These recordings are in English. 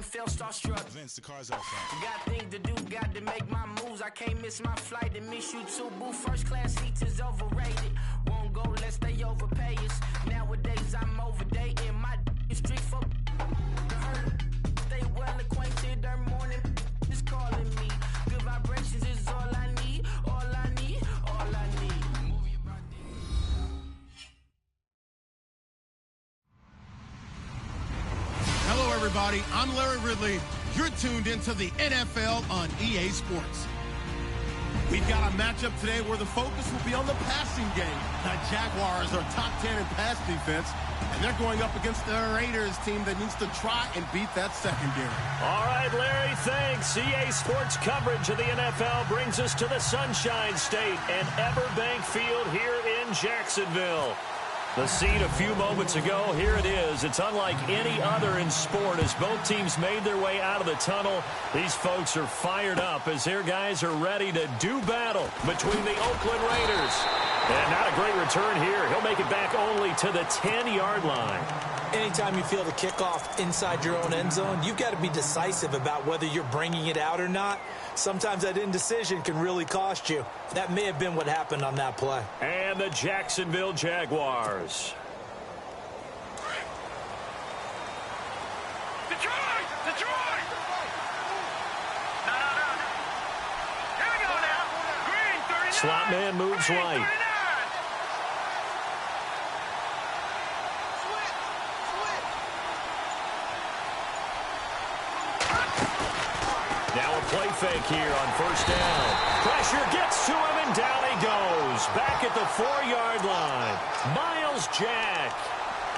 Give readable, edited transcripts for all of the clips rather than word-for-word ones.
felt starstruck. Vince, the car's out front. Got things to do, got to make my moves. I can't miss my flight and miss you too, boo. First class seats is overrated. Won't go less, they overpay us. Nowadays I'm overdating my street for stay well acquainted. Their morning is calling me. Good vibrations is all I need, all I need, all I need. Hello, everybody. I'm Larry Ridley. You're tuned into the NFL on EA Sports. We've got a matchup today where the focus will be on the passing game. The Jaguars are top 10 in pass defense, and they're going up against the Raiders team that needs to try and beat that secondary. All right, Larry, thanks. EA Sports coverage of the NFL brings us to the Sunshine State and Everbank Field here in Jacksonville. The scene a few moments ago, here it is. It's unlike any other in sport as both teams made their way out of the tunnel. These folks are fired up as their guys are ready to do battle between the Oakland Raiders. And not a great return here. He'll make it back only to the 10-yard line. Anytime you feel the kickoff inside your own end zone, you've got to be decisive about whether you're bringing it out or not. Sometimes that indecision can really cost you. That may have been what happened on that play. And the Jacksonville Jaguars. Detroit! Detroit! No. Here we go now. Green, 39. Slot man moves Green, right. 39. Now a play fake here on first down. Pressure gets to him, and down he goes. Back at the 4-yard line. Miles Jack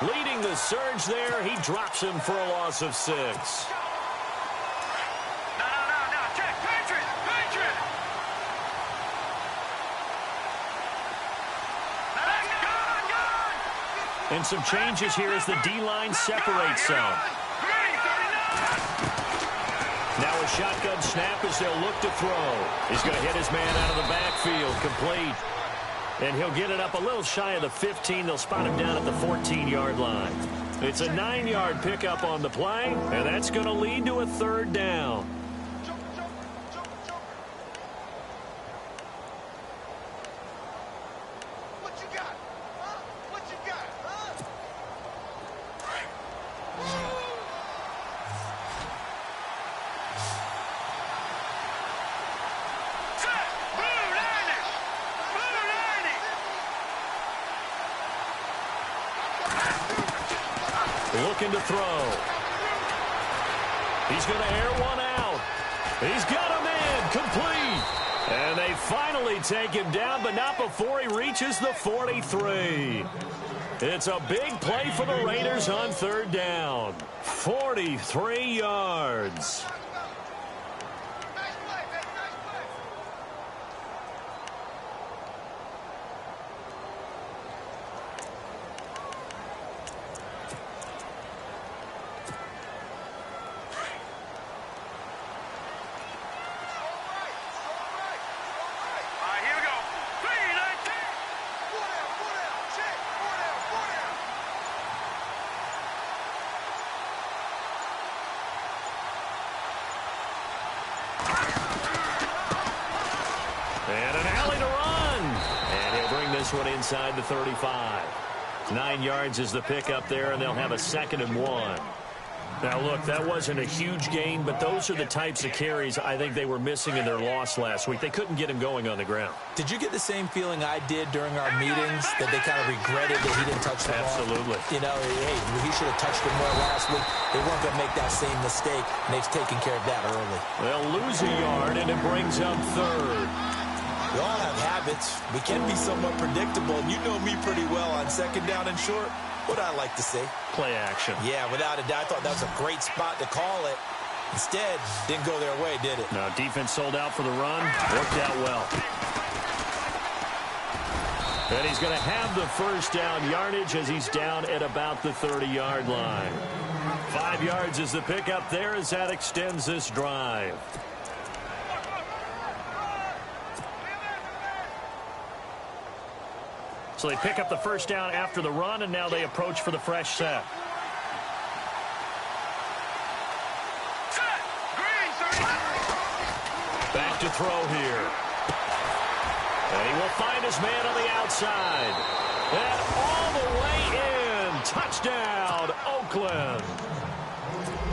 leading the surge there. He drops him for a loss of 6. No. Check. Patriot. Good. And some changes here as the D-line separates some. Now a shotgun snap as they'll look to throw. He's going to hit his man out of the backfield, complete. And he'll get it up a little shy of the 15. They'll spot him down at the 14-yard line. It's a 9-yard pickup on the play, and that's going to lead to a third down. Looking to throw. He's going to air one out. He's got him in. Complete. And they finally take him down, but not before he reaches the 43. It's a big play for the Raiders on third down. 43 yards. And an alley to run. And he'll bring this one inside the 35. 9 yards is the pickup there, and they'll have a 2nd and 1. Now, look, that wasn't a huge gain, but those are the types of carries I think they were missing in their loss last week. They couldn't get him going on the ground. Did you get the same feeling I did during our meetings, that they kind of regretted that he didn't touch the ball? Absolutely. You know, hey, he should have touched it more last week. They weren't going to make that same mistake, and they've taken care of that early. They'll lose a yard, and it brings up third. We all have habits. We can be somewhat predictable, and you know me pretty well on 2nd down and short. What I like to see. Play action. Yeah, without a doubt. I thought that was a great spot to call it. Instead, didn't go their way, did it? No, defense sold out for the run. Worked out well. And he's going to have the first down yardage as he's down at about the 30-yard line. 5 yards is the pickup there as that extends this drive. So they pick up the first down after the run, and now they approach for the fresh set. to throw here. And he will find his man on the outside. And all the way in. Touchdown, Oakland.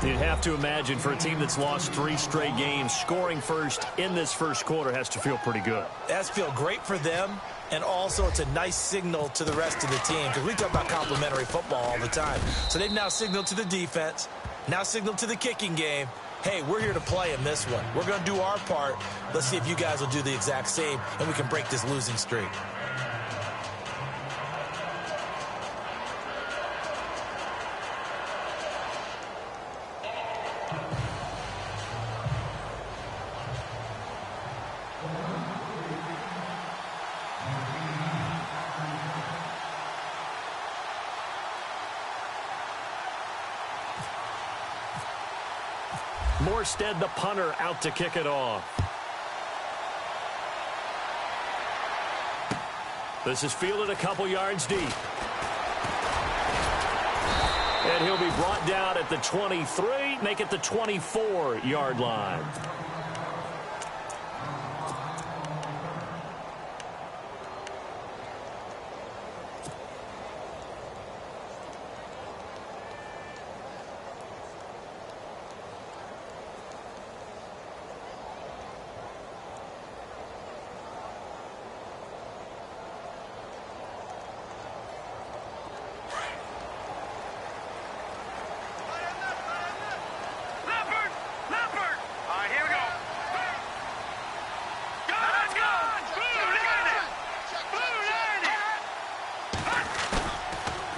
You'd have to imagine for a team that's lost 3 straight games, scoring first in this first quarter has to feel pretty good. That's feel great for them, and also it's a nice signal to the rest of the team, because we talk about complimentary football all the time. So they've now signaled to the defense, now signaled to the kicking game, hey, we're here to play in this one. We're going to do our part. Let's see if you guys will do the exact same, and we can break this losing streak. Morstead, the punter, out to kick it off. This is fielded a couple yards deep. And he'll be brought down at the 23, make it the 24-yard line.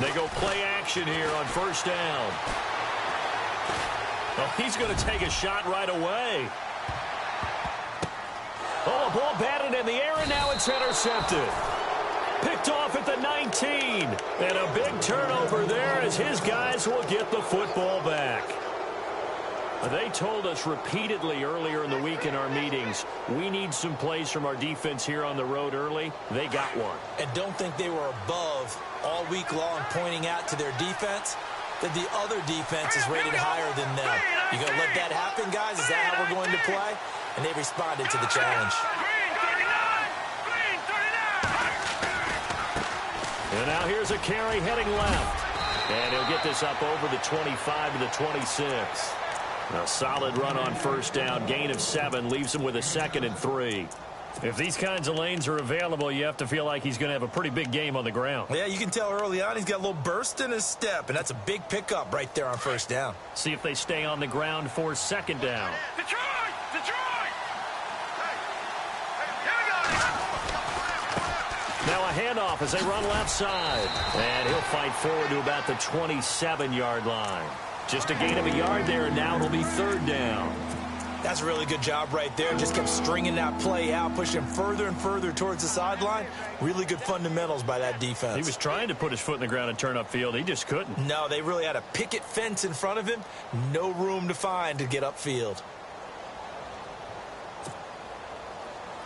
They go play action here on first down. Oh, he's going to take a shot right away. Oh, the ball batted in the air, and now it's intercepted. Picked off at the 19. And a big turnover there as his guys will get the football back. They told us repeatedly earlier in the week in our meetings, we need some plays from our defense here on the road early. They got one. And don't think they were above all week long pointing out to their defense that the other defense is rated higher than them. You going to let that happen, guys? Is that how we're going to play? And they responded to the challenge. And now here's a carry heading left. And he'll get this up over the 25 to the 26. A solid run on first down. Gain of 7 leaves him with a 2nd and 3. If these kinds of lanes are available, you have to feel like he's going to have a pretty big game on the ground. Yeah, you can tell early on he's got a little burst in his step, and that's a big pickup right there on first down. See if they stay on the ground for 2nd down. Detroit! Detroit! Here we go. Now a handoff as they run left side. And he'll fight forward to about the 27-yard line. Just a gain of a yard there, and now it'll be 3rd down. That's a really good job right there. Just kept stringing that play out, pushing further and further towards the sideline. Really good fundamentals by that defense. He was trying to put his foot in the ground and turn upfield. He just couldn't. No, they really had a picket fence in front of him. No room to find to get upfield.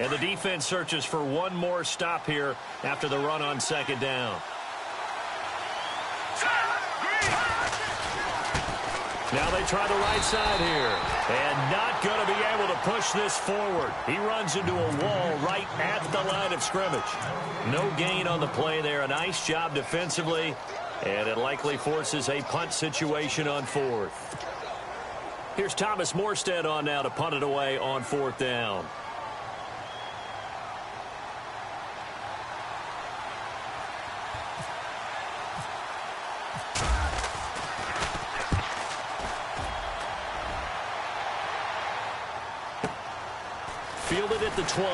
And the defense searches for one more stop here after the run on 2nd down. Now they try the right side here. And not going to be able to push this forward. He runs into a wall right at the line of scrimmage. No gain on the play there. A nice job defensively. And it likely forces a punt situation on 4th. Here's Thomas Morstead on now to punt it away on 4th down. Fielded at the 20.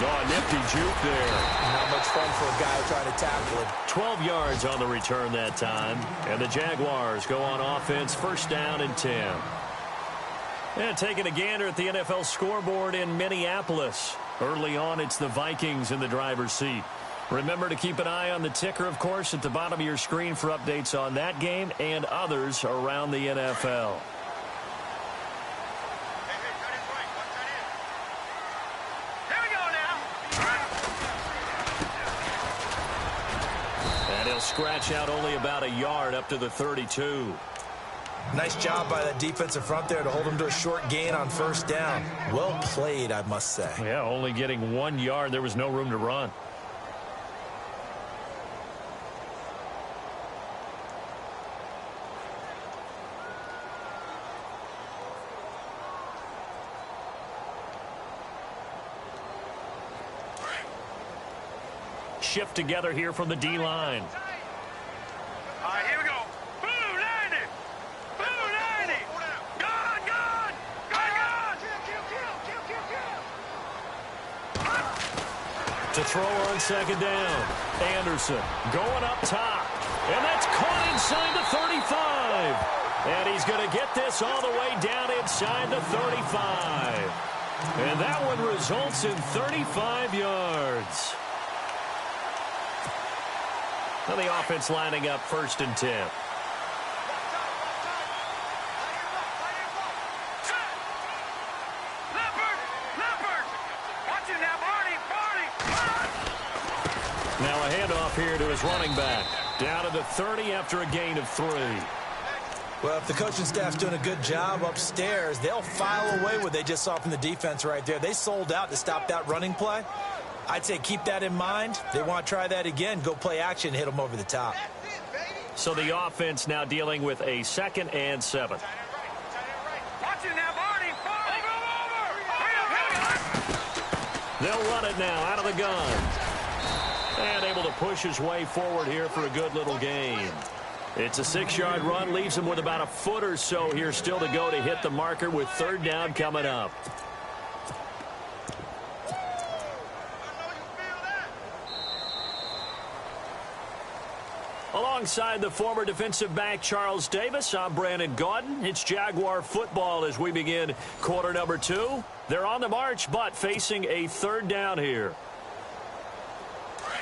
Oh, a nifty juke there. Not much fun for a guy trying to tackle him. 12 yards on the return that time. And the Jaguars go on offense, 1st down and 10. And taking a gander at the NFL scoreboard in Minneapolis. Early on, it's the Vikings in the driver's seat. Remember to keep an eye on the ticker, of course, at the bottom of your screen for updates on that game and others around the NFL. Scratch out only about a yard up to the 32. Nice job by that defensive front there to hold them to a short gain on first down. Well played, I must say. Yeah, only getting 1 yard. There was no room to run. Shift together here from the D-line. All right, here we go. Boom, 90. Boom, 90. Gone, gone. Gone, gone. To throw on second down. Anderson going up top. And that's caught inside the 35. And he's going to get this all the way down inside the 35. And that one results in 35 yards. Now the offense lining up 1st and 10. Now a handoff here to his running back. Down to the 30 after a gain of 3. Well, if the coaching staff's doing a good job upstairs, they'll file away what they just saw from the defense right there. They sold out to stop that running play. I'd say keep that in mind. They want to try that again. Go play action, hit them over the top. So the offense now dealing with a 2nd and 7. Watch it now, Barney. They'll run it now out of the gun. And able to push his way forward here for a good little gain. It's a 6-yard run. Leaves him with about a foot or so here still to go to hit the marker with 3rd down coming up. Alongside the former defensive back Charles Davis, I'm Brandon Gaudin. It's Jaguar football as we begin quarter number 2. They're on the march, but facing a 3rd down here.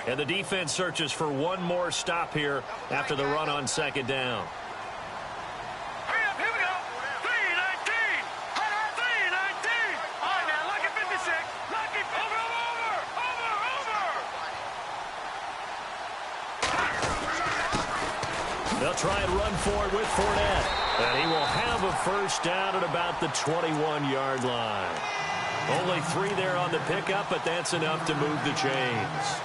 And the defense searches for one more stop here after the run on 2nd down. Hurry up, here we go. 3-19. 3-19. All right, now, lucky 56. Lucky 56. Over. They'll try and run for it with Fournette. And he will have a 1st down at about the 21-yard line. Only 3 there on the pickup, but that's enough to move the chains.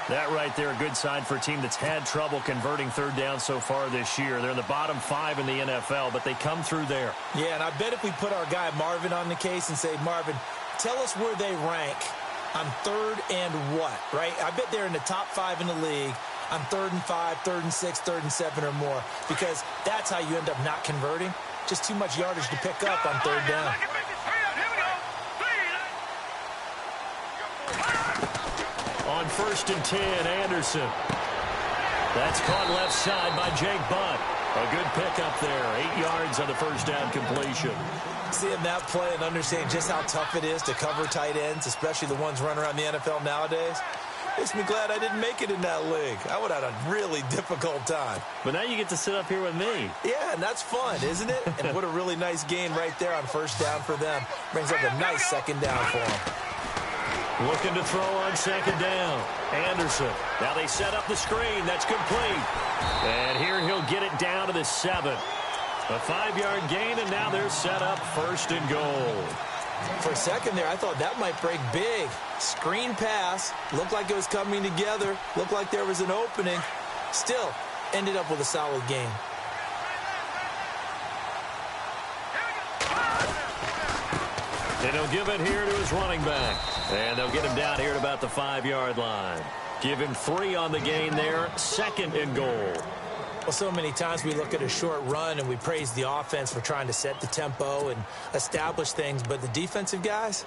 That right there, a good sign for a team that's had trouble converting 3rd down so far this year. They're in the bottom 5 in the NFL, but they come through there. Yeah, and I bet if we put our guy Marvin on the case and say, Marvin, tell us where they rank on 3rd and what, right? I bet they're in the top 5 in the league on 3rd and 5, 3rd and 6, 3rd and 7 or more, because that's how you end up not converting. Just too much yardage to pick up on 3rd down. On 1st and 10, Anderson. That's caught left side by Jake Butt. A good pickup there. 8 yards on the 1st down completion. Seeing that play and understanding just how tough it is to cover tight ends, especially the ones running around the NFL nowadays, makes me glad I didn't make it in that league. I would have had a really difficult time. But now you get to sit up here with me. Yeah, and that's fun, isn't it? And what a really nice gain right there on 1st down for them. Brings up a nice 2nd down for them. Looking to throw on 2nd down. Anderson. Now they set up the screen. That's complete. And here he'll get it down to the 7. A 5-yard gain, and now they're set up 1st and goal. For a second there, I thought that might break big. Screen pass. Looked like it was coming together. Looked like there was an opening. Still, ended up with a solid game. And he'll give it here to his running back. And they'll get him down here at about the 5-yard line. Give him 3 on the gain there. 2nd and goal. Well, so many times we look at a short run and we praise the offense for trying to set the tempo and establish things. But the defensive guys,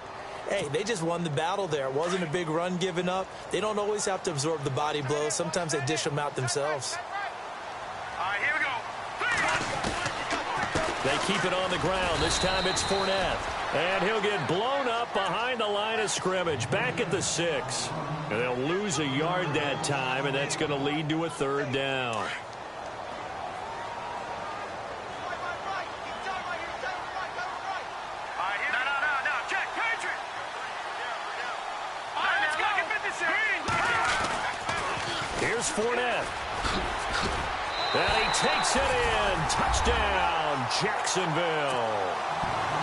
hey, they just won the battle there. It wasn't a big run given up. They don't always have to absorb the body blows. Sometimes they dish them out themselves. All right, here we go. They keep it on the ground. This time it's Fournette. And he'll get blown up behind the line of scrimmage. Back at the 6. And they'll lose a yard that time, and that's going to lead to a 3rd down. Here's Fournette. And he takes it in. Touchdown, Jacksonville.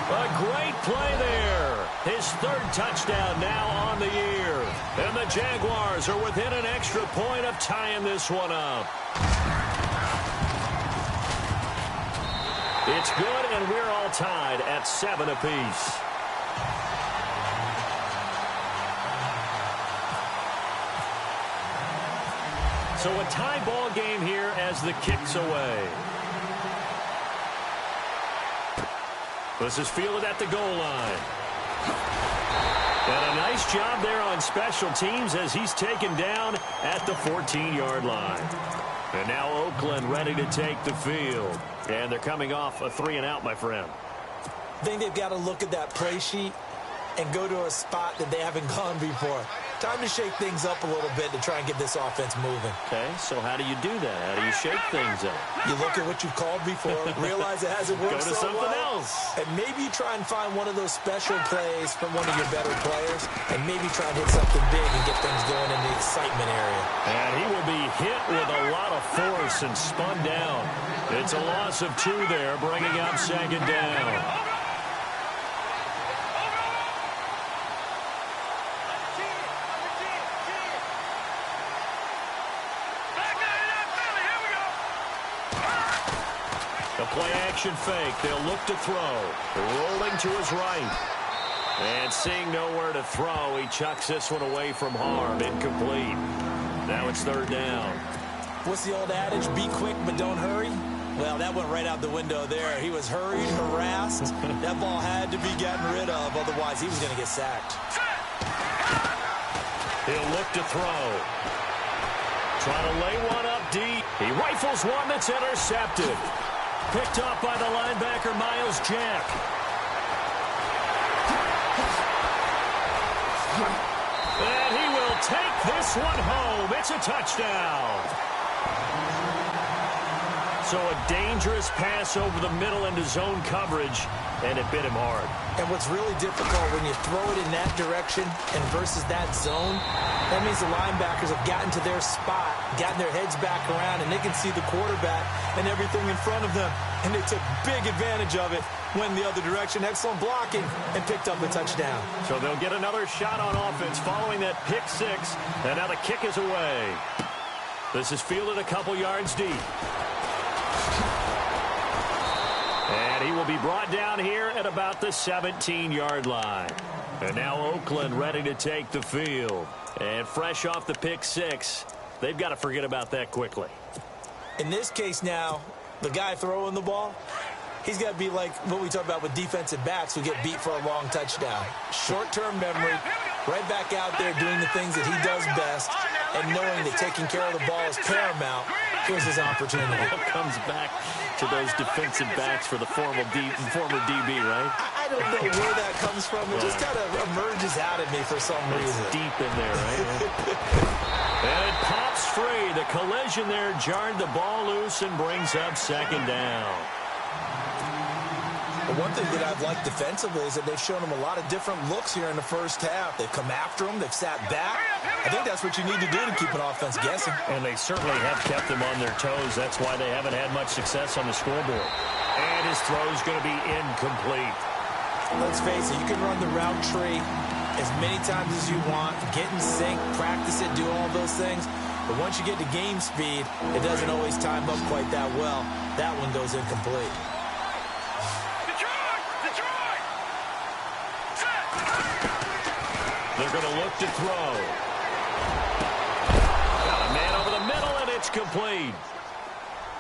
A great play there. His third touchdown now on the year. And the Jaguars are within an extra point of tying this one up. It's good, and we're all tied at 7 apiece. So a tie ball game here as the kick's away. This is fielded at the goal line. And a nice job there on special teams as he's taken down at the 14-yard line. And now Oakland ready to take the field. And they're coming off a 3-and-out, my friend. I think they've got to look at that play sheet and go to a spot that they haven't gone before. Time to shake things up a little bit to try and get this offense moving. Okay, so how do you do that? How do you shake things up? You look at what you've called before, realize it hasn't worked Go to something else. And maybe try and find one of those special plays from one of your better players, and maybe try and hit something big and get things going in the excitement area. And he will be hit with a lot of force and spun down. It's a loss of 2 there, bringing up second down. The play-action fake. They'll look to throw. Rolling to his right. And seeing nowhere to throw, he chucks this one away from harm. Incomplete. Now it's third down. What's the old adage? Be quick, but don't hurry? Well, that went right out the window there. He was hurried, harassed. That ball had to be gotten rid of. Otherwise, he was going to get sacked. He'll look to throw. Trying to lay one up deep. He rifles one that's intercepted. Picked off by the linebacker, Miles Jack. And he will take this one home. It's a touchdown. So a dangerous pass over the middle into zone coverage, and it bit him hard. And what's really difficult when you throw it in that direction and versus that zone, that means the linebackers have gotten to their spot, gotten their heads back around, and they can see the quarterback and everything in front of them. And they took big advantage of it, went the other direction, excellent blocking, and picked up the touchdown. So they'll get another shot on offense following that pick 6, and now the kick is away. This is fielded a couple yards deep. And he will be brought down here at about the 17-yard line. And now Oakland ready to take the field. And fresh off the pick 6, they've got to forget about that quickly. In this case now, the guy throwing the ball, he's got to be like what we talk about with defensive backs who get beat for a long touchdown. Short-term memory, right back out there doing the things that he does best, and knowing that taking care of the ball is paramount. Here's his opportunity. It all comes back to those defensive backs for the former DB, right? I don't know where that comes from. It just kind of emerges out of me for some reason. It's deep in there, right? And it pops free. The collision there jarred the ball loose and brings up second down. But one thing that I've liked defensively is that they've shown him a lot of different looks here in the first half. They've come after him. They've sat back. I think that's what you need to do to keep an offense guessing. And they certainly have kept them on their toes. That's why they haven't had much success on the scoreboard. And his throw is going to be incomplete. Let's face it, you can run the route tree as many times as you want, get in sync, practice it, do all those things. But once you get to game speed, it doesn't always time up quite that well. That one goes incomplete. They're going to look to throw. Got a man over the middle, and it's complete.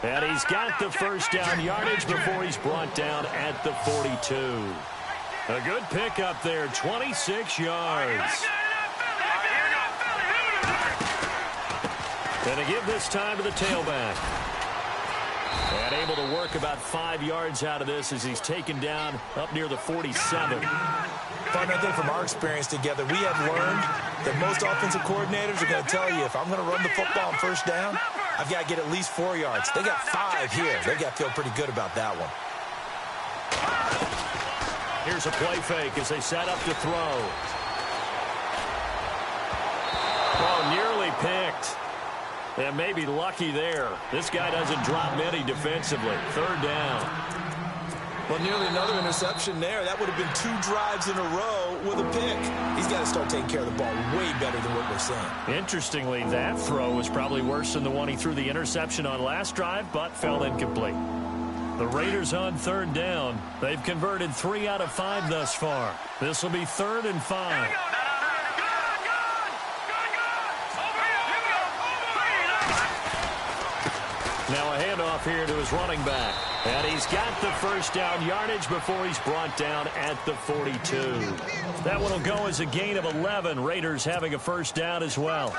And he's got the first down yardage before he's brought down at the 42. A good pickup there, 26 yards. And to give this time to the tailback. And able to work about 5 yards out of this as he's taken down up near the 47. I think from our experience together, we have learned that most offensive coordinators are going to tell you, if I'm going to run the football on first down, I've got to get at least 4 yards. They got 5 here. They got to feel pretty good about that one. Here's a play fake as they set up to throw. Oh, nearly picked. And maybe lucky there. This guy doesn't drop many defensively. Third down. Well, nearly another interception there. That would have been 2 drives in a row with a pick. He's got to start taking care of the ball way better than what we're seeing. Interestingly, that throw was probably worse than the one he threw the interception on last drive, but fell incomplete. The Raiders on third down. They've converted 3 out of 5 thus far. This will be 3rd and 5. Now a handoff here to his running back. And he's got the first down yardage before he's brought down at the 42. That one will go as a gain of 11. Raiders having a first down as well.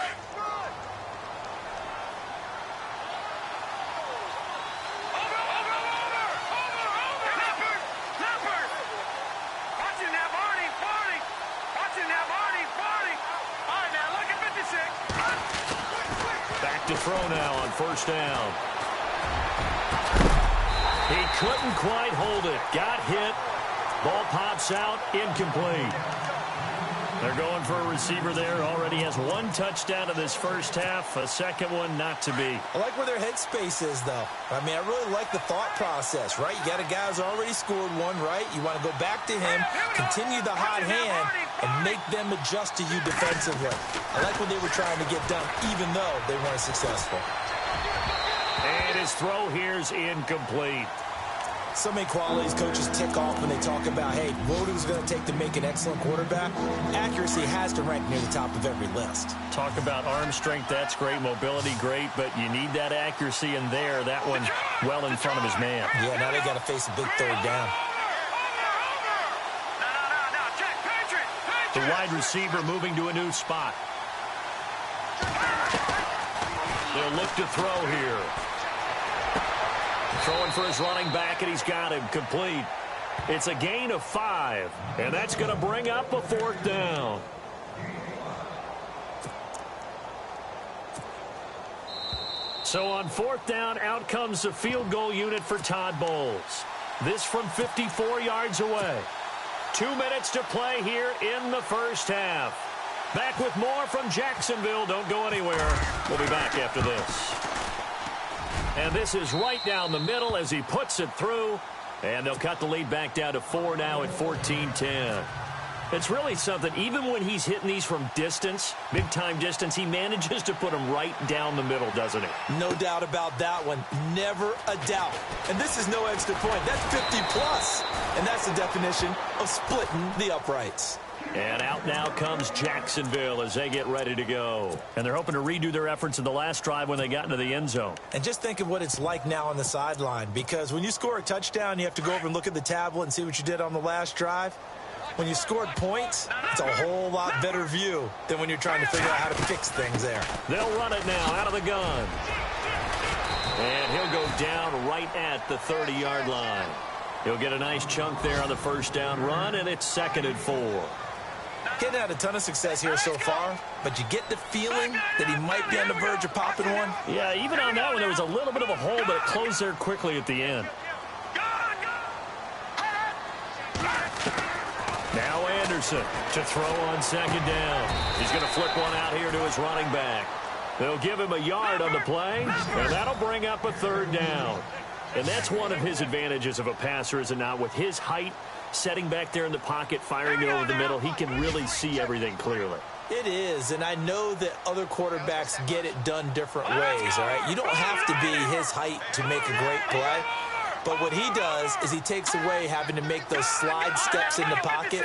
Back to throw now on first down. He couldn't quite hold it. Got hit. Ball pops out. Incomplete. They're going for a receiver there. Already has 1 touchdown in this first half. A second one not to be. I like where their headspace is, though. I mean, I really like the thought process, right? You got a guy who's already scored 1, right? You want to go back to him, continue the hot hand, and make them adjust to you defensively. I like what they were trying to get done, even though they weren't successful. And his throw here is incomplete. So many qualities coaches tick off when they talk about, hey, what it was going to take to make an excellent quarterback. Accuracy has to rank near the top of every list. Talk about arm strength, that's great. Mobility, great. But you need that accuracy in there. That one well in front of his man. Yeah, now they got to face a big third down. The wide receiver moving to a new spot. They'll look to throw here. Throwing for his running back, and he's got him complete. It's a gain of 5, and that's going to bring up a 4th down. So on 4th down, out comes the field goal unit for Todd Bowles. This from 54 yards away. 2 minutes to play here in the first half. Back with more from Jacksonville. Don't go anywhere. We'll be back after this. And this is right down the middle as he puts it through. And they'll cut the lead back down to 4 now at 14-10. It's really something. Even when he's hitting these from distance, big-time distance, he manages to put them right down the middle, doesn't he? No doubt about that one. Never a doubt. And this is no extra point. That's 50-plus. And that's the definition of splitting the uprights. And out now comes Jacksonville as they get ready to go. And they're hoping to redo their efforts in the last drive when they got into the end zone. And just think of what it's like now on the sideline, because when you score a touchdown, you have to go over and look at the tablet and see what you did on the last drive. When you scored points, it's a whole lot better view than when you're trying to figure out how to fix things there. They'll run it now out of the gun. And he'll go down right at the 30-yard line. He'll get a nice chunk there on the first down run, and it's 2nd and 4. Getting had a ton of success here so far, but you get the feeling that he might be on the verge of popping one. Yeah, even on that one, there was a little bit of a hole, but it closed there quickly at the end. Now Anderson to throw on 2nd down. He's going to flip one out here to his running back. They'll give him a yard on the play, and that'll bring up a 3rd down. And that's one of his advantages of a passer, is it not? With his height, setting back there in the pocket, firing it over the middle, he can really see everything clearly. It is, and I know that other quarterbacks get it done different ways, all right? You don't have to be his height to make a great play, but what he does is he takes away having to make those slide steps in the pocket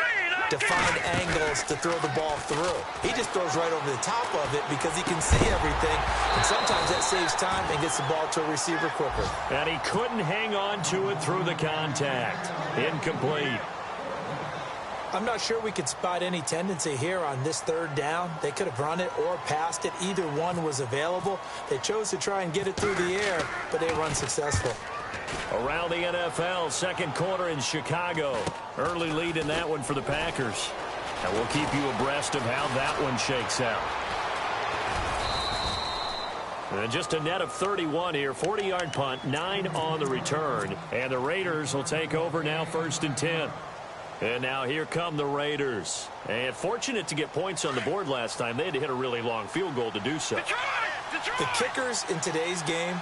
to find angles to throw the ball through. He just throws right over the top of it because he can see everything, and sometimes that saves time and gets the ball to a receiver quicker. And he couldn't hang on to it through the contact. Incomplete. I'm not sure we could spot any tendency here on this 3rd down. They could have run it or passed it. Either one was available. They chose to try and get it through the air, but they were unsuccessful. Around the NFL, second quarter in Chicago. Early lead in that one for the Packers. And we'll keep you abreast of how that one shakes out. And just a net of 31 here. 40-yard punt, 9 on the return. And the Raiders will take over now, 1st and 10. And now here come the Raiders. And fortunate to get points on the board last time. They had to hit a really long field goal to do so. The kickers in today's game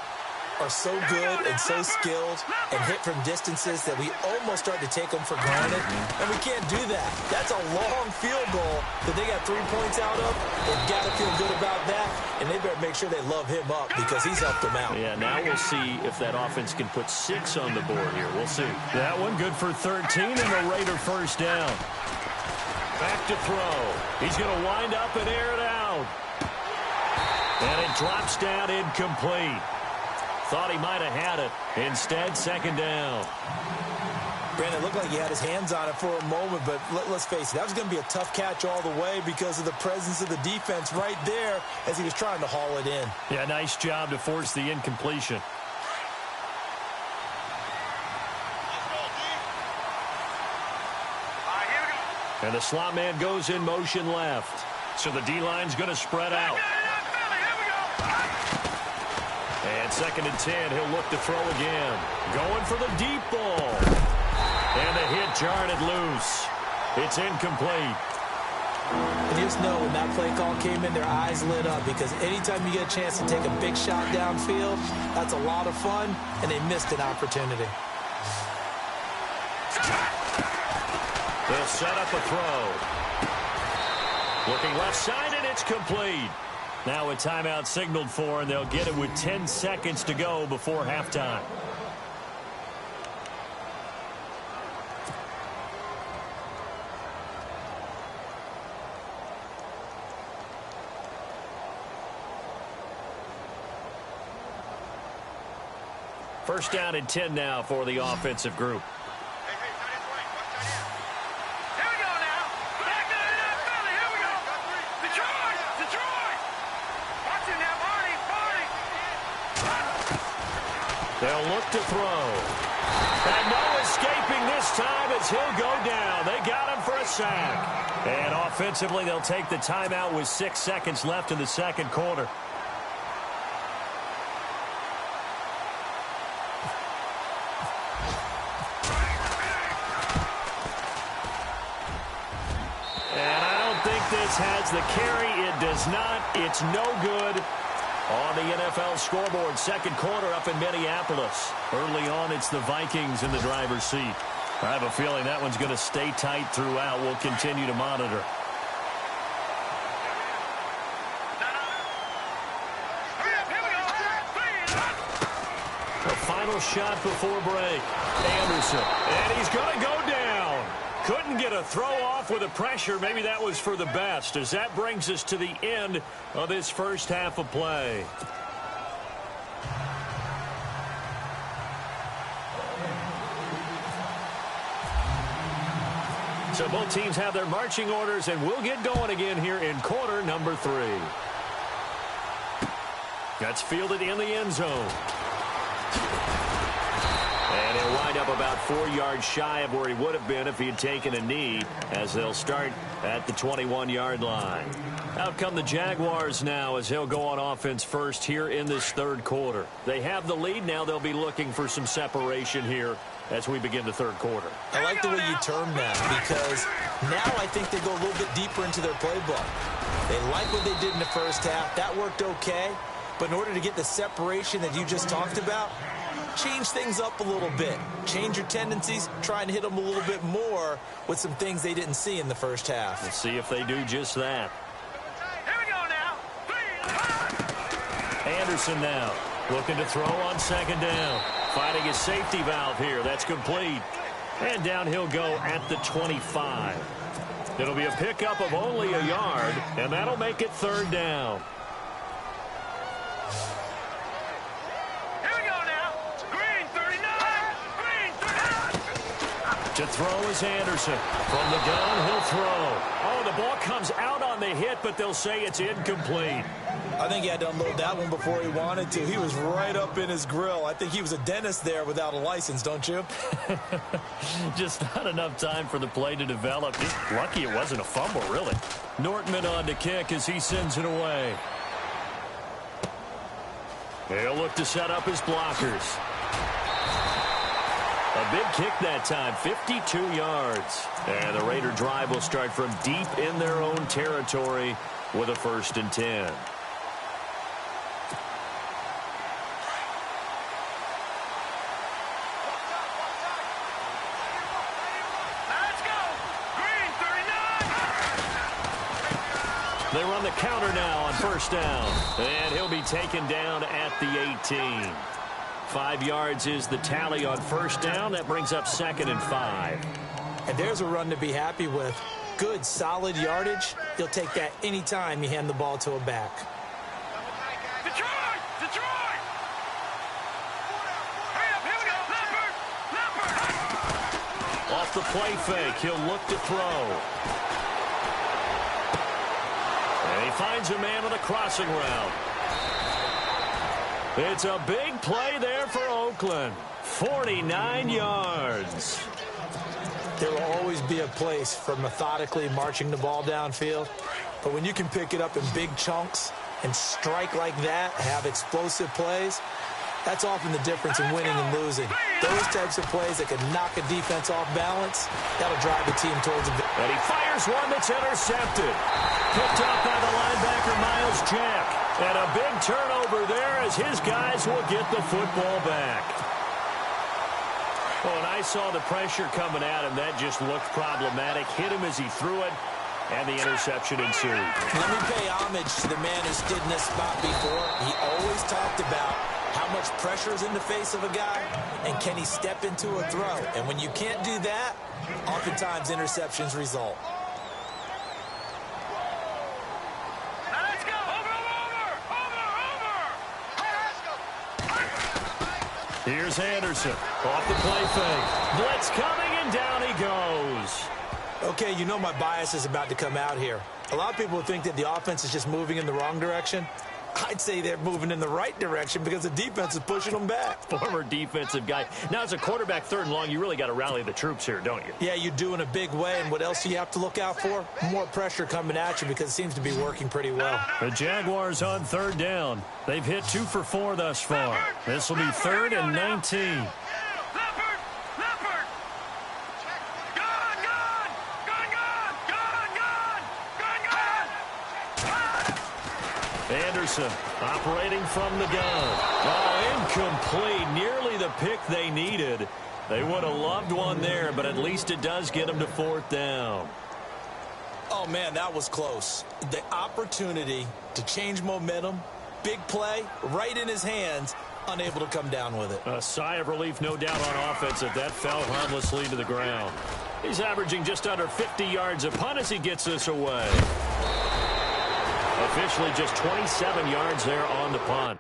are so good and so skilled and hit from distances that we almost start to take them for granted, and we can't do that. That's a long field goal that they got 3 points out of. They've got to feel good about that, and they better make sure they love him up because he's helped them out. Yeah, now we'll see if that offense can put 6 on the board here. We'll see. That one good for 13 and the Raider first down. Back to throw. He's going to wind up and air it out. And it drops down incomplete. Thought he might have had it. Instead, second down. Brandon, it looked like he had his hands on it for a moment, but let's face it, that was going to be a tough catch all the way because of the presence of the defense right there as he was trying to haul it in. Yeah, nice job to force the incompletion. And the slot man goes in motion left. So the D-line's going to spread out. And second and 10, he'll look to throw again. Going for the deep ball. And the hit jarred it loose. It's incomplete. And you just know when that play call came in, their eyes lit up because anytime you get a chance to take a big shot downfield, that's a lot of fun, and they missed an opportunity. They'll set up a throw. Looking left side, and it's complete. Now a timeout signaled for, and they'll get it with 10 seconds to go before halftime. First down and 10 now for the offensive group. They'll look to throw. And no escaping this time as he'll go down. They got him for a sack. And offensively, they'll take the timeout with 6 seconds left in the second quarter. And I don't think this has the carry. It does not. It's no good. On the NFL scoreboard, second quarter up in Minneapolis. Early on, it's the Vikings in the driver's seat. I have a feeling that one's going to stay tight throughout. We'll continue to monitor. A final shot before break. Anderson. And he's going to go down. Couldn't get a throw off with the pressure. Maybe that was for the best, as that brings us to the end of this first half of play. So both teams have their marching orders, and we'll get going again here in quarter number 3. That's fielded in the end zone. And he'll wind up about 4 yards shy of where he would have been if he had taken a knee, as they'll start at the 21-yard line. Out come the Jaguars now as he'll go on offense first here in this third quarter. They have the lead. Now they'll be looking for some separation here as we begin the third quarter. I like the way you term that because now I think they go a little bit deeper into their playbook. They like what they did in the first half. That worked okay. But in order to get the separation that you just talked about, change things up a little bit. Change your tendencies. Try and hit them a little bit more with some things they didn't see in the first half. Let's see if they do just that. Here we go now. Anderson now looking to throw on second down. Finding his safety valve here. That's complete. And down he'll go at the 25. It'll be a pickup of only a yard, and that'll make it third down. To throw is Anderson. From the gun, he'll throw. Oh, the ball comes out on the hit, but they'll say it's incomplete. I think he had to unload that one before he wanted to. He was right up in his grill. I think he was a dentist there without a license, don't you? Just not enough time for the play to develop. Just lucky it wasn't a fumble, really. Nortman on to kick as he sends it away. He'll look to set up his blockers. A big kick that time, 52 yards. And the Raider drive will start from deep in their own territory with a 1st and 10. They run the counter now on first down. And he'll be taken down at the 18. 5 yards is the tally on first down. That brings up 2nd and 5. And there's a run to be happy with. Good, solid yardage. You'll take that any time you hand the ball to a back. Detroit! Detroit! Hurry up, here we go. Leopard! Leopard! Off the play fake, he'll look to throw. And he finds a man on a crossing route. It's a big play there for Oakland. 49 yards. There will always be a place for methodically marching the ball downfield. But when you can pick it up in big chunks and strike like that, have explosive plays, that's often the difference in winning and losing. Those types of plays that can knock a defense off balance, that'll drive the team towards a victory. And he fires one that's intercepted. Picked up by the linebacker, Miles Jack. And a big turnover there as his guys will get the football back. Oh, and I saw the pressure coming at him. That just looked problematic. Hit him as he threw it, and the interception ensued. Let me pay homage to the man who stood in this spot before. He always talked about how much pressure is in the face of a guy, and can he step into a throw? And when you can't do that, oftentimes interceptions result. Let's go! Over! Here's Anderson. Off the play fake. Blitz coming, and down he goes. Okay, you know my bias is about to come out here. A lot of people think that the offense is just moving in the wrong direction. I'd say they're moving in the right direction because the defense is pushing them back. Former defensive guy. Now, as a quarterback, 3rd and long, you really got to rally the troops here, don't you? Yeah, you do in a big way. And what else do you have to look out for? More pressure coming at you because it seems to be working pretty well. The Jaguars on 3rd down. They've hit 2 for 4 thus far. This will be 3rd and 19. Leopard! Leopard! Gone! Gone! Gone! Gone! Gone! Gone! Gone! Anderson operating from the gun. Oh, incomplete. Nearly the pick they needed. They would have loved one there, but at least it does get them to 4th down. Oh, man, that was close. The opportunity to change momentum, big play, right in his hands, unable to come down with it. A sigh of relief, no doubt, on offense that fell harmlessly to the ground. He's averaging just under 50 yards a punt as he gets this away. Officially just 27 yards there on the punt.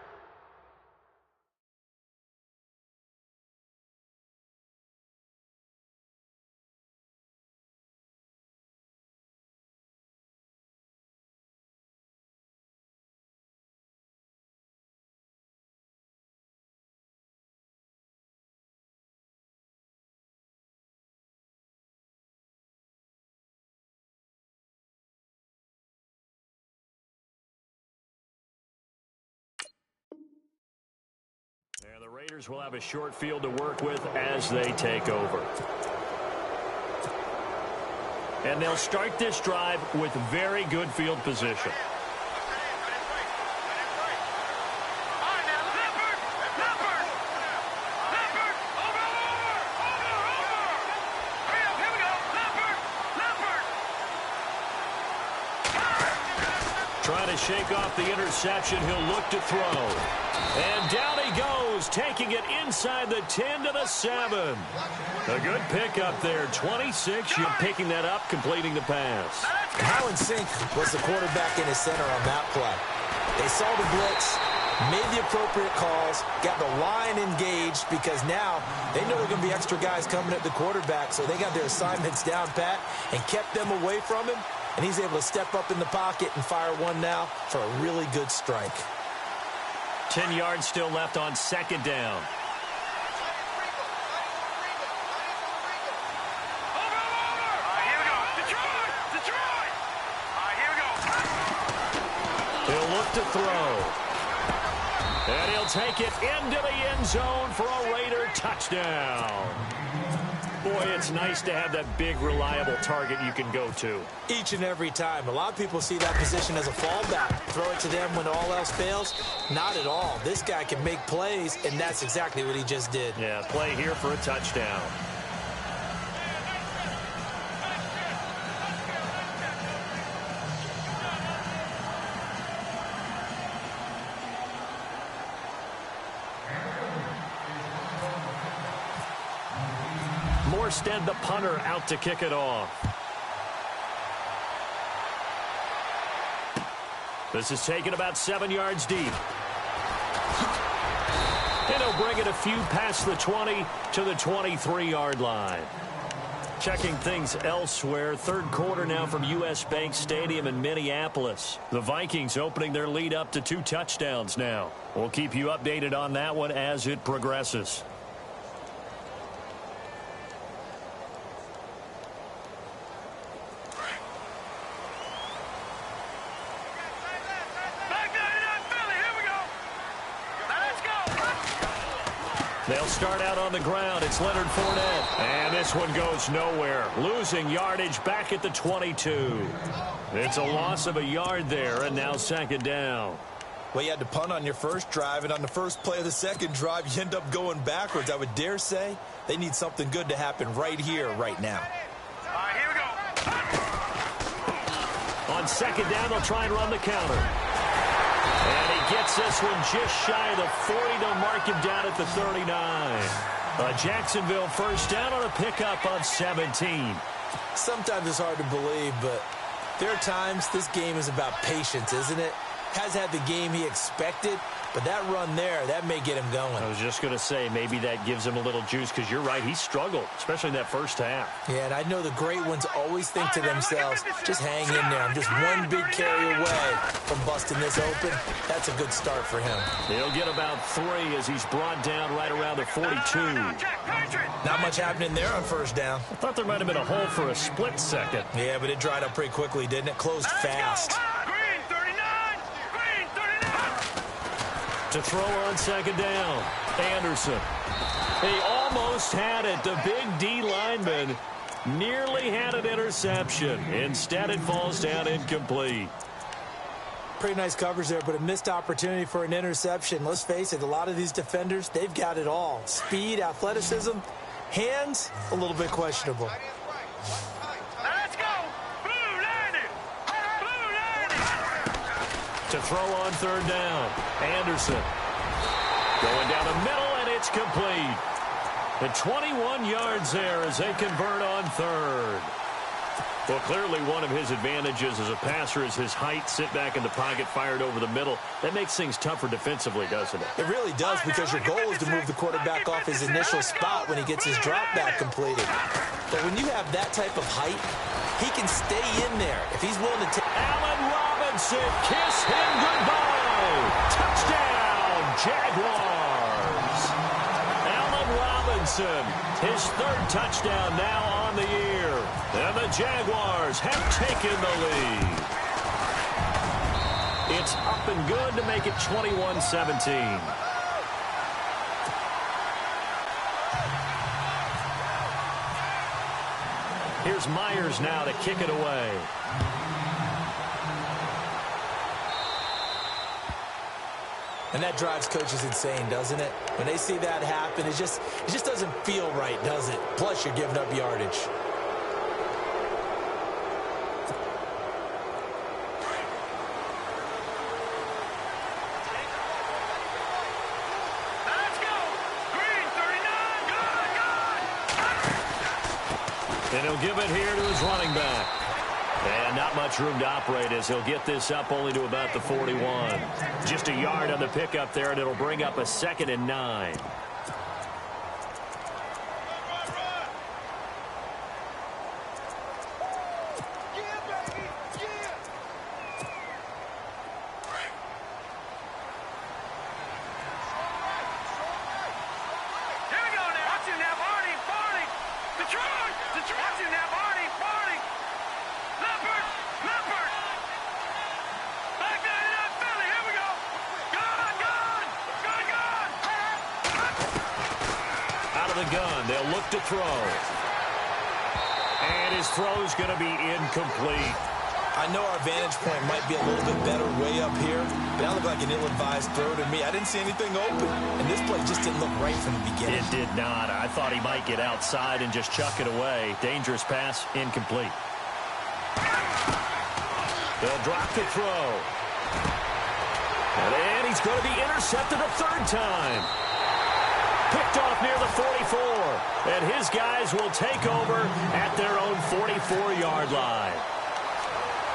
And the Raiders will have a short field to work with as they take over. And they'll start this drive with very good field position. Trying to shake off the interception. He'll look to throw. And down he goes, taking it inside the 10 to the 7. A good pickup there. 26, you're picking that up, completing the pass. How in sync was the quarterback in his center on that play? They saw the blitz, made the appropriate calls, got the line engaged because now they know there are going to be extra guys coming at the quarterback, so they got their assignments down pat and kept them away from him. And he's able to step up in the pocket and fire one now for a really good strike. 10 yards still left on 2nd down. Here we go. Detroit! Detroit! Here we go. He'll look to throw. And he'll take it into the end zone for a Raider touchdown. Boy, it's nice to have that big, reliable target you can go to. Each and every time. A lot of people see that position as a fallback. Throw it to them when all else fails. Not at all. This guy can make plays, and that's exactly what he just did. Yeah, play here for a touchdown. Morstead, the punter, out to kick it off. This is taken about 7 yards deep. And he'll bring it a few past the 20 to the 23-yard line. Checking things elsewhere. Third quarter now from U.S. Bank Stadium in Minneapolis. The Vikings opening their lead up to 2 touchdowns now. We'll keep you updated on that one as it progresses. They'll start out on the ground. It's Leonard Fournette. And this one goes nowhere. Losing yardage back at the 22. It's a loss of a yard there, and now second down. Well, you had to punt on your first drive, and on the first play of the second drive, you end up going backwards. I would dare say they need something good to happen right here, right now. All right, here we go. On second down, they'll try and run the counter. And he gets this one just shy of the 40. They'll mark him down at the 39. A Jacksonville first down on a pickup of 17. Sometimes it's hard to believe, but there are times this game is about patience, isn't it? Has had the game he expected, but that run there, that may get him going. I was just going to say, maybe that gives him a little juice, because you're right, he struggled, especially in that first half. Yeah, and I know the great ones always think to themselves, just hang in there. I'm just one big carry away from busting this open. That's a good start for him. He'll get about 3 as he's brought down right around the 42. Not much happening there on first down. I thought there might have been a hole for a split second. Yeah, but it dried up pretty quickly, didn't it? Closed fast. To throw on second down, Anderson. He almost had it. The big D lineman nearly had an interception. Instead, it falls down incomplete. Pretty nice coverage there, but a missed opportunity for an interception. Let's face it, a lot of these defenders, they've got it all. Speed, athleticism, hands, a little bit questionable. Let's go. Blue landed. Blue landed. To throw on third down, Anderson. Going down the middle, and it's complete. The 21 yards there as they convert on third. Well, clearly one of his advantages as a passer is his height. Sit back in the pocket, fired over the middle. That makes things tougher defensively, doesn't it? It really does, because your goal is to move the quarterback off his initial spot when he gets his drop back completed. But when you have that type of height, he can stay in there if he's willing to take. Allen Robinson, kiss him goodbye. Touchdown, Jaguars. Allen Robinson, his third touchdown now on the year. And the Jaguars have taken the lead. It's up and good to make it 21-17. Here's Myers now to kick it away. And that drives coaches insane, doesn't it? When they see that happen, it just doesn't feel right, does it? Plus, you're giving up yardage. And he'll give it here to his running back. And not much room to operate as he'll get this up only to about the 41. Just a yard on the pickup there, and it'll bring up a 2nd and 9. They'll look to throw. And his throw's going to be incomplete. I know our vantage point might be a little bit better way up here, but that looked like an ill-advised throw to me. I didn't see anything open, and this play just didn't look right from the beginning. It did not. I thought he might get outside and just chuck it away. Dangerous pass, incomplete. They'll drop the throw. And he's going to be intercepted a third time. Picked off near the 44. And his guys will take over at their own 44-yard line.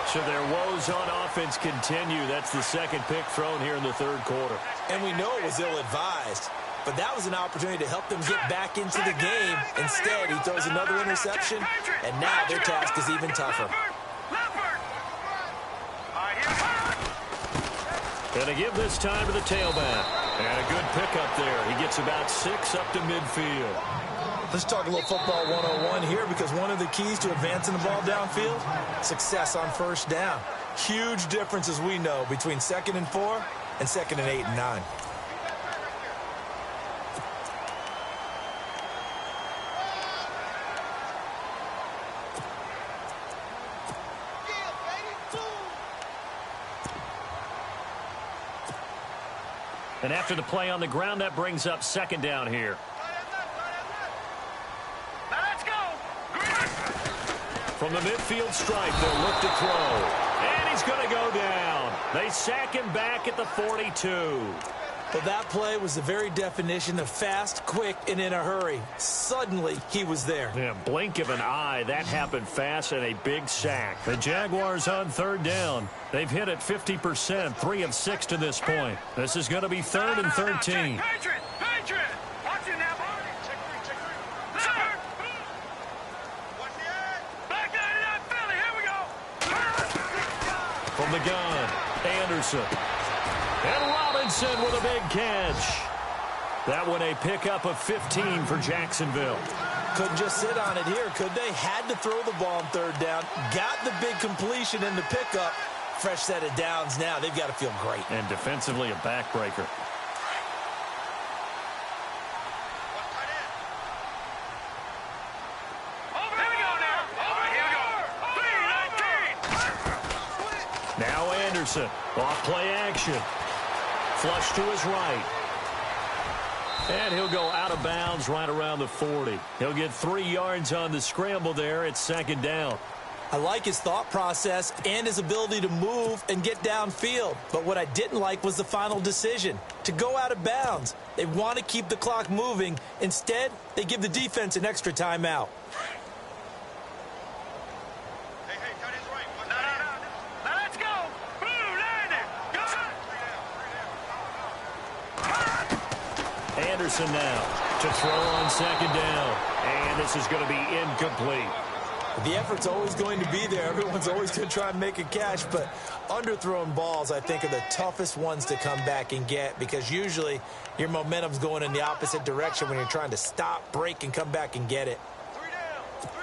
So their woes on offense continue. That's the second pick thrown here in the third quarter. And we know it was ill-advised, but that was an opportunity to help them get back into the game. Instead, he throws another interception, and now their task is even tougher. Going to give this time to the tailback. And a good pickup there. He gets about 6 up to midfield. Let's talk a little football 101 here, because one of the keys to advancing the ball downfield, success on first down. Huge difference, as we know, between 2nd and 4 and 2nd and 8 and 9. And after the play on the ground, that brings up 2nd down here. Let's go. From the midfield stripe, they'll look to throw. And he's going to go down. They sack him back at the 42. Well, that play was the very definition of fast, quick, and in a hurry. Suddenly, he was there. Yeah, blink of an eye. That happened fast and a big sack. The Jaguars on 3rd down. They've hit it 50%, 3 of 6 to this point. This is going to be 3rd and 13. Patriot! Watch it now, boy. Check 3. Third. Watch the edge. Back 99 Philly. Here we go. From the gun, Anderson. And Robinson with a big catch. That one a pickup of 15 for Jacksonville. Couldn't just sit on it here, could they? Had to throw the ball on 3rd down. Got the big completion in the pickup. Fresh set of downs now. They've got to feel great. And defensively a backbreaker. Here we go now. Here we go. 3-19. Now Anderson. Off play action. Flush to his right. And he'll go out of bounds right around the 40. He'll get 3 yards on the scramble there. It's 2nd down. I like his thought process and his ability to move and get downfield. But what I didn't like was the final decision, to go out of bounds. They want to keep the clock moving. Instead, they give the defense an extra timeout. Hey, cut his right. Now let's go. Blue, landing. Go. Anderson now to throw on 2nd down. And this is going to be incomplete. The effort's always going to be there. Everyone's always going to try and make a catch, but underthrown balls, I think, are the toughest ones to come back and get, because usually your momentum's going in the opposite direction when you're trying to stop, break, and come back and get it. 3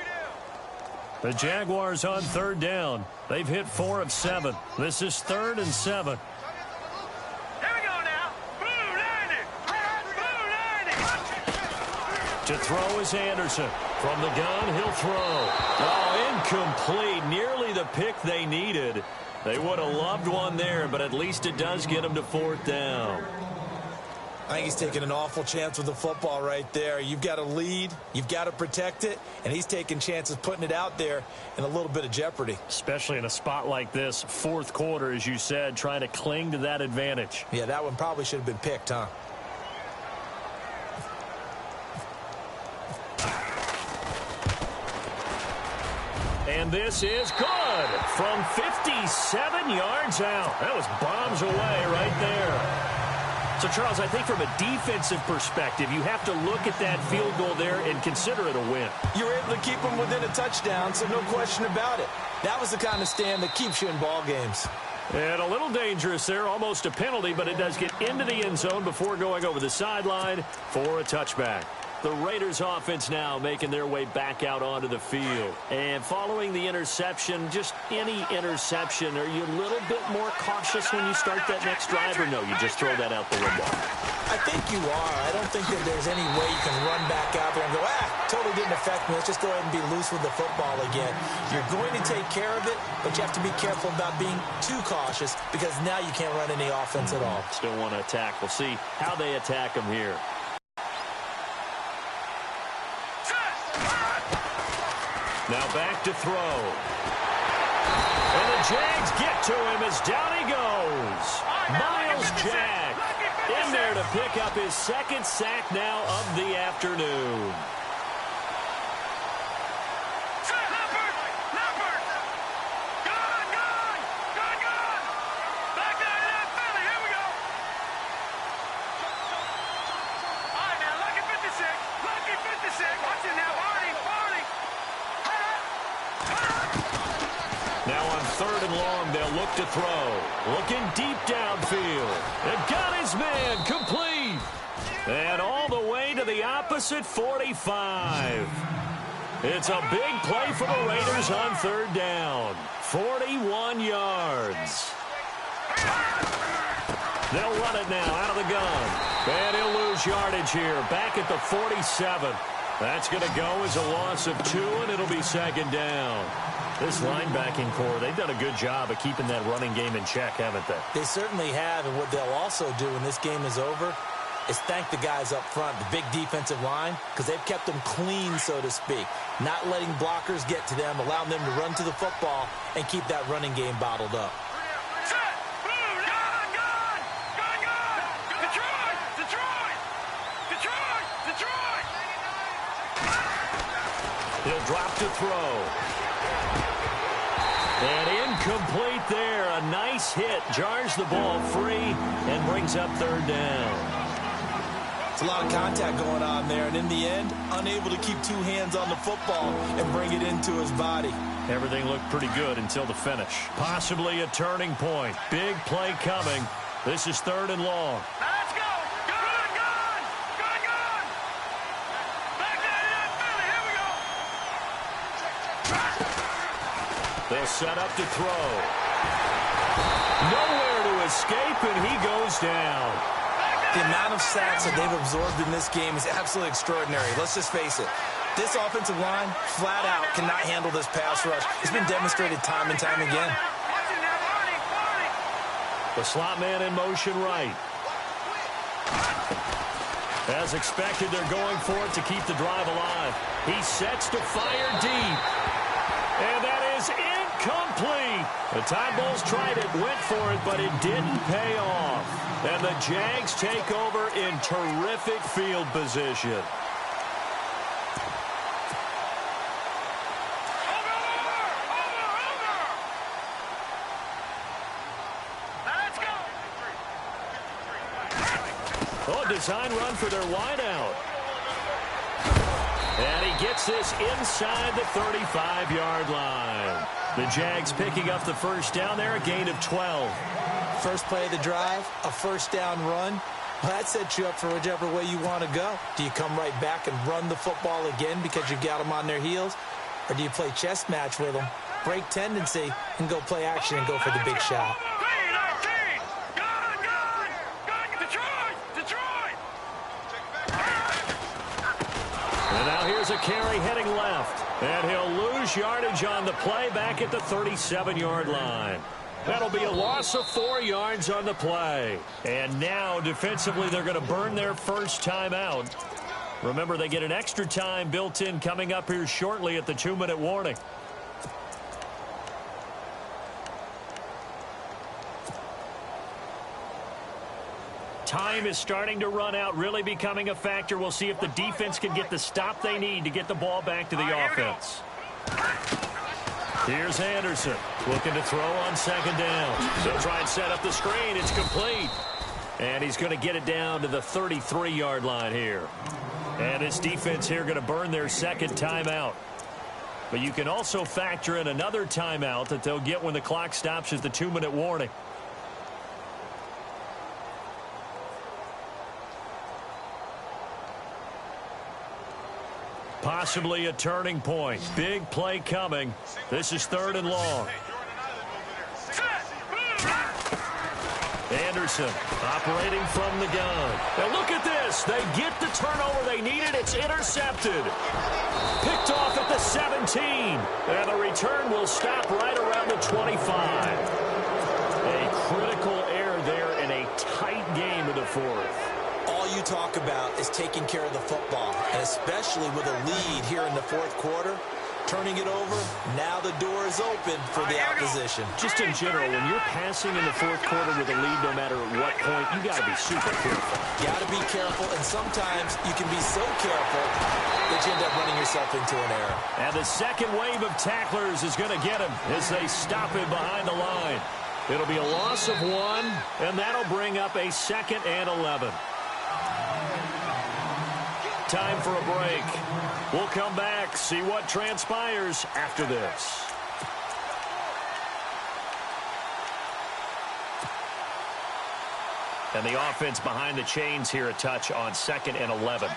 down. The Jaguars on 3rd down. They've hit 4 of 7. This is 3rd and 7. Here we go now. Blue, landing. To throw is Anderson. From the gun, he'll throw. Oh, incomplete. Nearly the pick they needed. They would have loved one there, but at least it does get them to 4th down. I think he's taking an awful chance with the football right there. You've got to lead, you've got to protect it, and he's taking chances putting it out there in a little bit of jeopardy. Especially in a spot like this, 4th quarter, as you said, trying to cling to that advantage. Yeah, that one probably should have been picked, huh? And this is good from 57 yards out. That was bombs away right there. So, Charles, I think from a defensive perspective, you have to look at that field goal there and consider it a win. You were able to keep them within a touchdown, so no question about it. That was the kind of stand that keeps you in ball games. And a little dangerous there, almost a penalty, but it does get into the end zone before going over the sideline for a touchback. The Raiders offense now making their way back out onto the field. And following the interception, just any interception, are you a little bit more cautious when you start that next drive, or no, you just throw that out the window? I think you are. I don't think that there's any way you can run back out there and go, totally didn't affect me. Let's just go ahead and be loose with the football again. You're going to take care of it, but you have to be careful about being too cautious, because now you can't run any offense at all. Still want to attack. We'll see how they attack them here. Now back to throw. And the Jags get to him as down he goes. Miles Jack. In there to pick up his second sack now of the afternoon. Now on 3rd and long, they'll look to throw. Looking deep downfield. And got his man complete. And all the way to the opposite 45. It's a big play for the Raiders on 3rd down. 41 yards. They'll run it now out of the gun. And he'll lose yardage here. Back at the 47. That's going to go as a loss of 2, and it'll be 2nd down. This linebacking core, they've done a good job of keeping that running game in check, haven't they? They certainly have, and what they'll also do when this game is over is thank the guys up front, the big defensive line, because they've kept them clean, so to speak, not letting blockers get to them, allowing them to run to the football and keep that running game bottled up. He'll drop to throw. And incomplete there. A nice hit. Jars the ball free and brings up 3rd down. It's a lot of contact going on there, and in the end, unable to keep 2 hands on the football and bring it into his body. Everything looked pretty good until the finish. Possibly a turning point. Big play coming. This is 3rd and long. Let's go! Good! Back that Philly, here we go! They'll set up to throw. Nowhere to escape, and he goes down. The amount of sacks that they've absorbed in this game is absolutely extraordinary. Let's just face it. This offensive line, flat out, cannot handle this pass rush. It's been demonstrated time and time again. The slot man in motion right. As expected, they're going for it to keep the drive alive. He sets to fire deep. And that is incomplete. The Tide Bulls tried it, went for it, but it didn't pay off. And the Jags take over in terrific field position. Oh, design run for their wideout. And he gets this inside the 35-yard line. The Jags picking up the 1st down there, a gain of 12. First play of the drive, a 1st down run. Well, that sets you up for whichever way you want to go. Do you come right back and run the football again because you've got them on their heels? Or do you play chess match with them, break tendency, and go play action and go for the big shot? And now here's a carry heading left. And he'll lose yardage on the play back at the 37-yard line. That'll be a loss of 4 yards on the play. And now, defensively, they're going to burn their first timeout. Remember, they get an extra time built in coming up here shortly at the 2-minute warning. Time is starting to run out, really becoming a factor. We'll see if the defense can get the stop they need to get the ball back to the offense. Here's Anderson looking to throw on 2nd down. They'll try and set up the screen. It's complete. And he's going to get it down to the 33-yard line here. And this defense here going to burn their 2nd timeout. But you can also factor in another timeout that they'll get when the clock stops at the 2-minute warning. Possibly a turning point. Big play coming. This is 3rd and long. Anderson operating from the gun. And look at this. They get the turnover they needed. It's intercepted. Picked off at the 17. And the return will stop right around the 25. A critical error there in a tight game in the 4th. All you talk about is taking care of the football, and especially with a lead here in the 4th quarter, turning it over. Now the door is open for the opposition. Just in general, when you're passing in the fourth quarter with a lead, no matter at what point, you got to be super careful. Got to be careful, and sometimes you can be so careful that you end up running yourself into an error. And the second wave of tacklers is going to get him as they stop him behind the line. It'll be a loss of 1, and that'll bring up a 2nd and 11. Time for a break. We'll come back, see what transpires after this. And the offense behind the chains here a touch on 2nd and 11.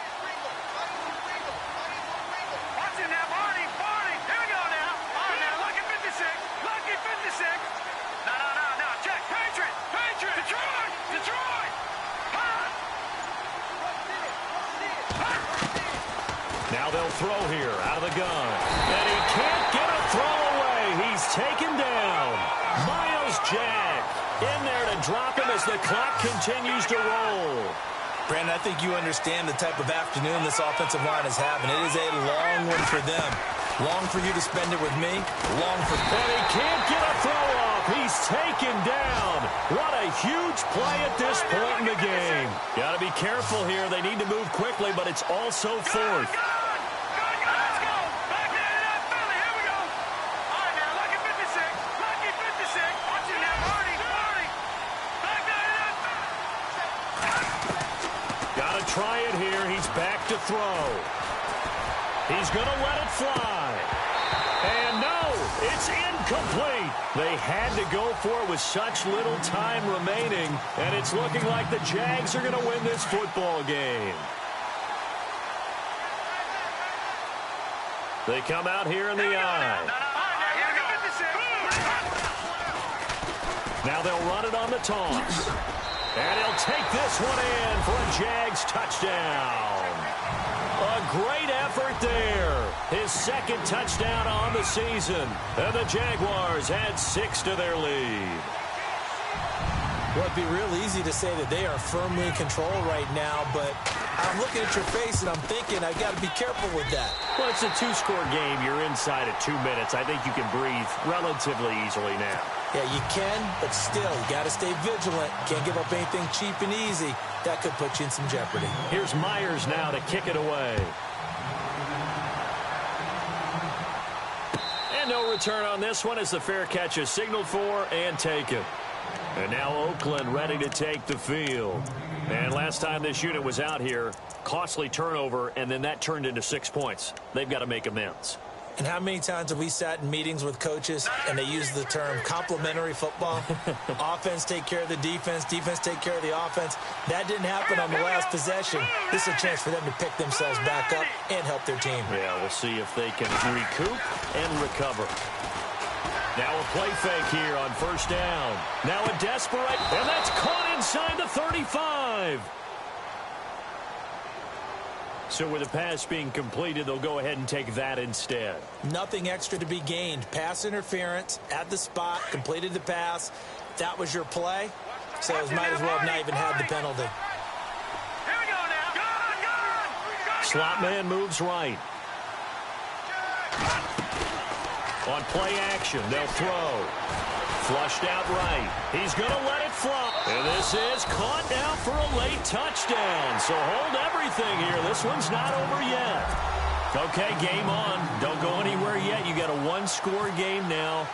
Now they'll throw here out of the gun. And he can't get a throw away. He's taken down. Myles Jack in there to drop him as the clock continues to roll. Brandon, I think you understand the type of afternoon this offensive line is having. It is a long one for them. Long for you to spend it with me. Long for... And he can't get a throw off. He's taken down. What a huge play at this point in the game. Got to be careful here. They need to move quickly, but it's also 4th. Try it here. He's back to throw. He's going to let it fly. And no, it's incomplete. They had to go for it with such little time remaining, and it's looking like the Jags are going to win this football game. They come out here in the eye. Now they'll run it on the toss. And he'll take this one in for a Jags touchdown. A great effort there. His 2nd touchdown on the season. And the Jaguars add 6 to their lead. Well, it'd be real easy to say that they are firmly in control right now, but I'm looking at your face and I'm thinking I've got to be careful with that. Well, it's a 2-score game. You're inside at 2 minutes. I think you can breathe relatively easily now. Yeah, you can, but still, you got to stay vigilant. Can't give up anything cheap and easy. That could put you in some jeopardy. Here's Myers now to kick it away. And no return on this one as the fair catch is signaled for and taken. And now Oakland ready to take the field. And last time this unit was out here, costly turnover, and then that turned into 6 points. They've got to make amends. And how many times have we sat in meetings with coaches and they use the term complementary football? Offense take care of the defense, defense take care of the offense. That didn't happen on the last possession. This is a chance for them to pick themselves back up and help their team. Yeah, we'll see if they can recoup and recover. Now a play fake here on 1st down. Now a desperate, and that's caught inside the 35. So with the pass being completed, they'll go ahead and take that instead. Nothing extra to be gained. Pass interference at the spot, completed the pass. That was your play. So it might as well have not even had the penalty. Here we go now. Slot man moves right. On play action, they'll throw. Flushed out right. He's going to let it fly. And this is caught now for a late touchdown. So hold everything here. This one's not over yet. Okay, game on. Don't go anywhere yet. You got a 1-score game now.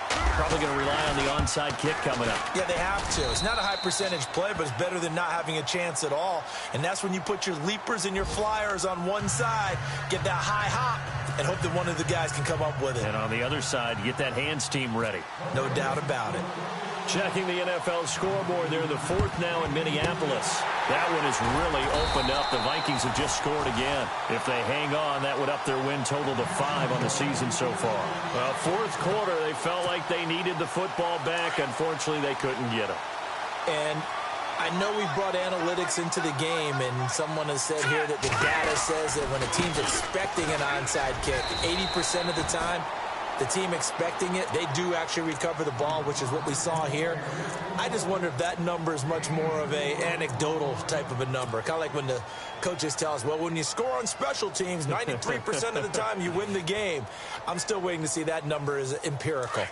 Probably going to rely on the onside kick coming up. Yeah, they have to. It's not a high percentage play, but it's better than not having a chance at all. And that's when you put your leapers and your flyers on one side, get that high hop, and hope that one of the guys can come up with it. And on the other side, get that hands team ready. No doubt about it. Checking the NFL scoreboard, they're the 4th now in Minneapolis. That one has really opened up. The Vikings have just scored again. If they hang on, that would up their win total to 5 on the season so far. Well, 4th quarter, they felt like they needed the football back. Unfortunately, they couldn't get it. And I know we brought analytics into the game, and someone has said here that the data says that when a team's expecting an onside kick, 80% of the time, the team expecting it, they do actually recover the ball, which is what we saw here. I just wonder if that number is much more of a anecdotal type of a number. Kind of like when the coaches tell us, well, when you score on special teams, 93% of the time you win the game. I'm still waiting to see that number is empirical.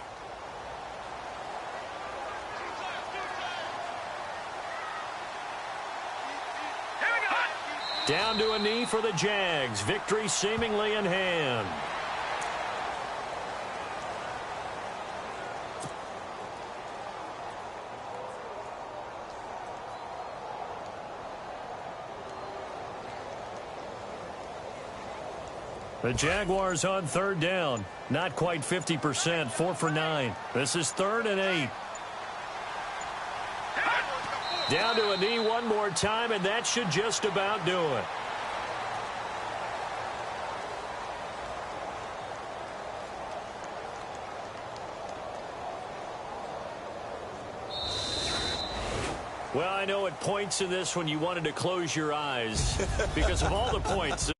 Down to a knee for the Jags. Victory seemingly in hand. The Jaguars on third down. Not quite 50%, 4 for 9. This is 3rd and 8. Down to a knee one more time, and that should just about do it. Well, I know at points in this when you wanted to close your eyes because of all the points